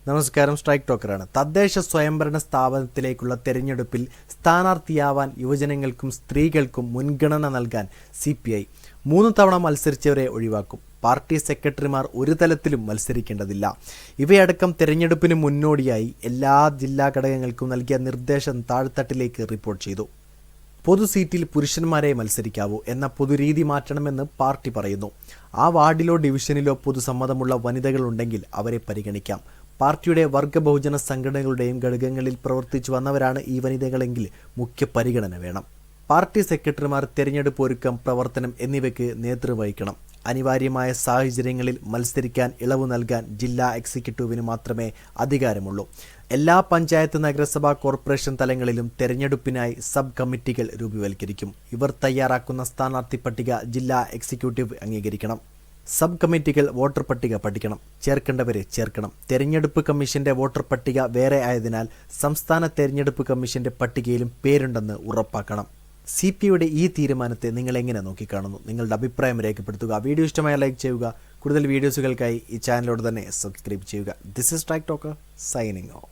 നമസ്കാരം, സ്ട്രൈക്ക് ടോക്കറാണ്. തദ്ദേശ സ്വയംഭരണ സ്ഥാപനത്തിലേക്കുള്ള തെരഞ്ഞെടുപ്പിൽ സ്ഥാനാർത്ഥിയാവാൻ യുവജനങ്ങൾക്കും സ്ത്രീകൾക്കും മുൻഗണന നൽകാൻ CPI 3 തവണ മത്സരിച്ചവരെ ഒഴിവാക്കും. പാർട്ടി സെക്രട്ടറിമാർ ഒരു തലത്തിലും മത്സരിക്കേണ്ടതില്ല. ഇവയടക്കം തെരഞ്ഞെടുപ്പിന് മുന്നോടിയായി എല്ലാ ജില്ലാ ഘടകങ്ങൾക്കും നൽകിയ നിർദ്ദേശം താഴെത്തട്ടിലേക്ക് റിപ്പോർട്ട് ചെയ്തു. പൊതു സീറ്റിൽ പുരുഷന്മാരെ മത്സരിക്കാവൂ എന്ന പൊതുരീതി മാറ്റണമെന്ന് പാർട്ടി പറയുന്നു. ആ വാർഡിലോ ഡിവിഷനിലോ പൊതുസമ്മതമുള്ള വനിതകളുണ്ടെങ്കിൽ അവരെ പരിഗണിക്കാം. പാർട്ടിയുടെ വർഗ ബഹുജന സംഘടനകളുടെയും ഘടകങ്ങളിൽ പ്രവർത്തിച്ചു വന്നവരാണ് ഈ വനിതകളെങ്കിൽ മുഖ്യ പരിഗണന വേണം. പാർട്ടി സെക്രട്ടറിമാർ തെരഞ്ഞെടുപ്പ് ഒരുക്കം, പ്രവർത്തനം എന്നിവയ്ക്ക് നേതൃത്വം വഹിക്കണം. അനിവാര്യമായ സാഹചര്യങ്ങളിൽ മത്സരിക്കാൻ ഇളവ് നൽകാൻ ജില്ലാ എക്സിക്യൂട്ടീവിന് മാത്രമേ അധികാരമുള്ളൂ. എല്ലാ പഞ്ചായത്ത്, നഗരസഭ, കോർപ്പറേഷൻ തലങ്ങളിലും തെരഞ്ഞെടുപ്പിനായി സബ് കമ്മിറ്റികൾ രൂപീകരിക്കും. ഇവർ തയ്യാറാക്കുന്ന സ്ഥാനാർത്ഥി പട്ടിക ജില്ലാ എക്സിക്യൂട്ടീവ് അംഗീകരിക്കണം. സബ് കമ്മിറ്റികൾ വോട്ടർ പട്ടിക പഠിക്കണം, ചേർക്കേണ്ടവരെ ചേർക്കണം. തെരഞ്ഞെടുപ്പ് കമ്മീഷന്റെ വോട്ടർ പട്ടിക വേറെ ആയതിനാൽ സംസ്ഥാന തെരഞ്ഞെടുപ്പ് കമ്മീഷന്റെ പട്ടികയിലും പേരുണ്ടെന്ന് ഉറപ്പാക്കണം. CPIയുടെ ഈ തീരുമാനത്തെ നിങ്ങൾ എങ്ങനെ നോക്കിക്കാണുന്നു? നിങ്ങളുടെ അഭിപ്രായം രേഖപ്പെടുത്തുക. വീഡിയോ ഇഷ്ടമായ ലൈക്ക് ചെയ്യുക. കൂടുതൽ വീഡിയോസുകൾക്കായി ഈ ചാനലോട് തന്നെ സബ്സ്ക്രൈബ് ചെയ്യുക. This is strike talker signing off.